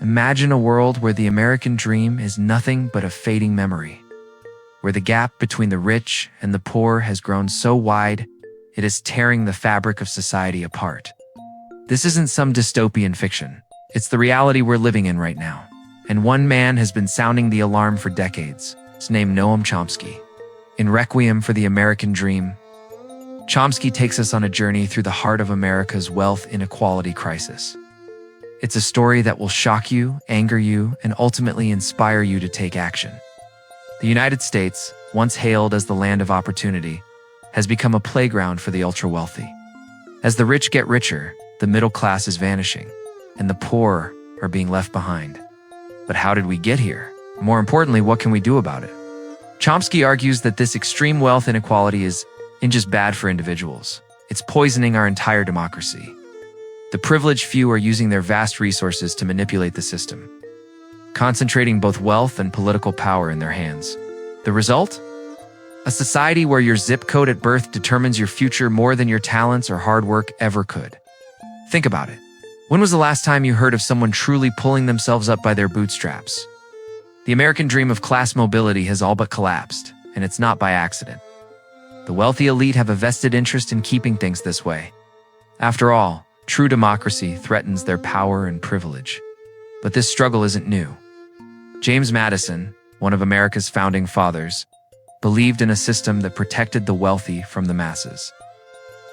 Imagine a world where the American dream is nothing but a fading memory, where the gap between the rich and the poor has grown so wide it is tearing the fabric of society apart. This isn't some dystopian fiction. It's the reality we're living in right now. And one man has been sounding the alarm for decades. His name Noam Chomsky. In Requiem for the American Dream, Chomsky takes us on a journey through the heart of America's wealth inequality crisis. It's a story that will shock you, anger you, and ultimately inspire you to take action. The United States, once hailed as the land of opportunity, has become a playground for the ultra-wealthy. As the rich get richer, the middle class is vanishing, and the poor are being left behind. But how did we get here? More importantly, what can we do about it? Chomsky argues that this extreme wealth inequality isn't just bad for individuals. It's poisoning our entire democracy. The privileged few are using their vast resources to manipulate the system, concentrating both wealth and political power in their hands. The result? A society where your zip code at birth determines your future more than your talents or hard work ever could. Think about it. When was the last time you heard of someone truly pulling themselves up by their bootstraps? The American dream of class mobility has all but collapsed, and it's not by accident. The wealthy elite have a vested interest in keeping things this way. After all, true democracy threatens their power and privilege. But this struggle isn't new. James Madison, one of America's founding fathers, believed in a system that protected the wealthy from the masses.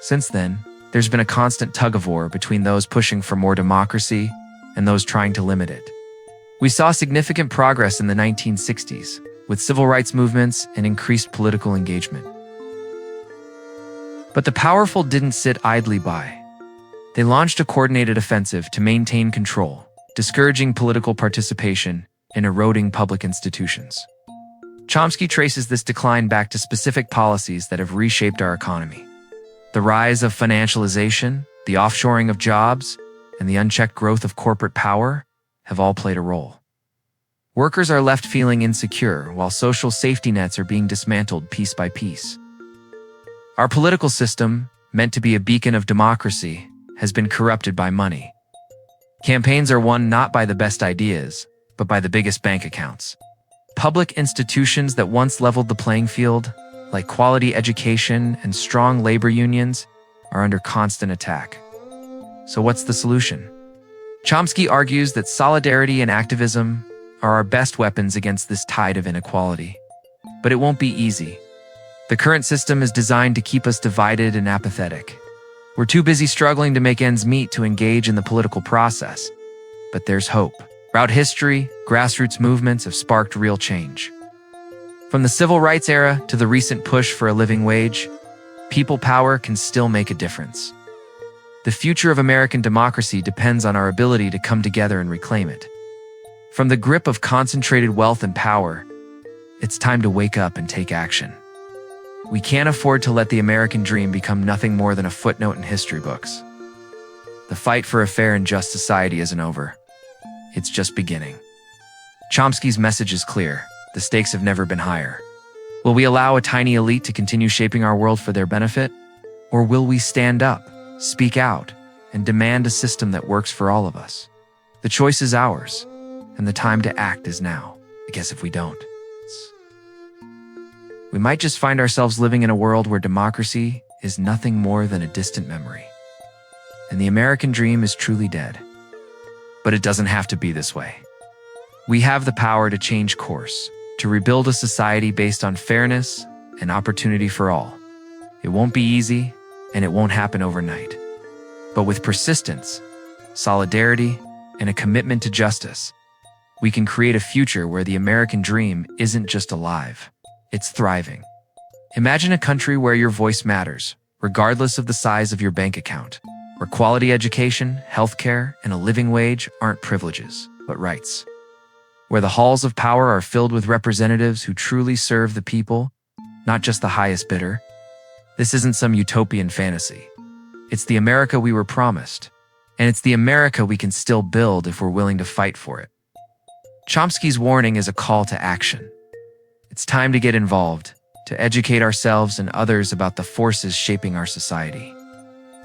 Since then, there's been a constant tug-of-war between those pushing for more democracy and those trying to limit it. We saw significant progress in the 1960s, with civil rights movements and increased political engagement. But the powerful didn't sit idly by. They launched a coordinated offensive to maintain control, discouraging political participation and eroding public institutions. Chomsky traces this decline back to specific policies that have reshaped our economy. The rise of financialization, the offshoring of jobs, and the unchecked growth of corporate power have all played a role. Workers are left feeling insecure while social safety nets are being dismantled piece by piece. Our political system, meant to be a beacon of democracy, has been corrupted by money. Campaigns are won not by the best ideas, but by the biggest bank accounts. Public institutions that once leveled the playing field, like quality education and strong labor unions, are under constant attack. So what's the solution? Chomsky argues that solidarity and activism are our best weapons against this tide of inequality. But it won't be easy. The current system is designed to keep us divided and apathetic. We're too busy struggling to make ends meet to engage in the political process. But there's hope. Throughout history, grassroots movements have sparked real change. From the civil rights era to the recent push for a living wage, people power can still make a difference. The future of American democracy depends on our ability to come together and reclaim it. From the grip of concentrated wealth and power, it's time to wake up and take action. We can't afford to let the American dream become nothing more than a footnote in history books. The fight for a fair and just society isn't over. It's just beginning. Chomsky's message is clear. The stakes have never been higher. Will we allow a tiny elite to continue shaping our world for their benefit? Or will we stand up, speak out, and demand a system that works for all of us? The choice is ours, and the time to act is now. I guess if we don't, we might just find ourselves living in a world where democracy is nothing more than a distant memory. And the American dream is truly dead. But it doesn't have to be this way. We have the power to change course, to rebuild a society based on fairness and opportunity for all. It won't be easy, and it won't happen overnight. But with persistence, solidarity, and a commitment to justice, we can create a future where the American dream isn't just alive, it's thriving. Imagine a country where your voice matters, regardless of the size of your bank account, where quality education, healthcare, and a living wage aren't privileges, but rights. Where the halls of power are filled with representatives who truly serve the people, not just the highest bidder. This isn't some utopian fantasy. It's the America we were promised, and it's the America we can still build if we're willing to fight for it. Chomsky's warning is a call to action. It's time to get involved, to educate ourselves and others about the forces shaping our society.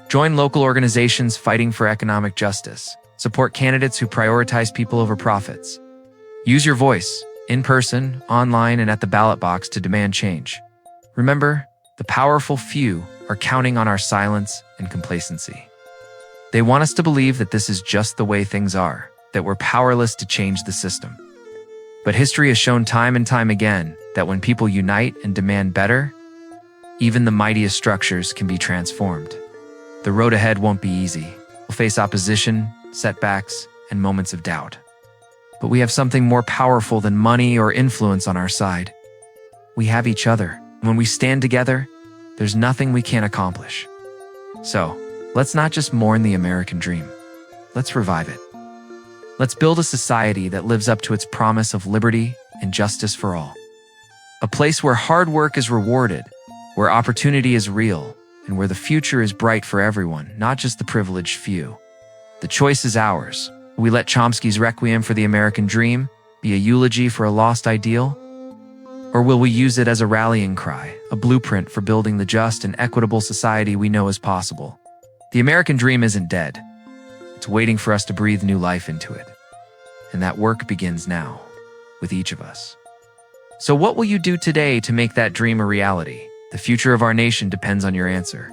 Join local organizations fighting for economic justice, Support candidates who prioritize people over profits. Use your voice, in person, online, and at the ballot box to demand change. Remember, the powerful few are counting on our silence and complacency. They want us to believe that this is just the way things are, that we're powerless to change the system. But history has shown time and time again that when people unite and demand better, even the mightiest structures can be transformed. The road ahead won't be easy. We'll face opposition, setbacks, and moments of doubt. But we have something more powerful than money or influence on our side. We have each other. When we stand together, there's nothing we can't accomplish. So, let's not just mourn the American dream. Let's revive it. Let's build a society that lives up to its promise of liberty and justice for all. A place where hard work is rewarded, where opportunity is real, and where the future is bright for everyone, not just the privileged few. The choice is ours. Will we let Chomsky's Requiem for the American Dream be a eulogy for a lost ideal? Or will we use it as a rallying cry, a blueprint for building the just and equitable society we know is possible? The American dream isn't dead. It's waiting for us to breathe new life into it. And that work begins now, with each of us. So what will you do today to make that dream a reality? The future of our nation depends on your answer.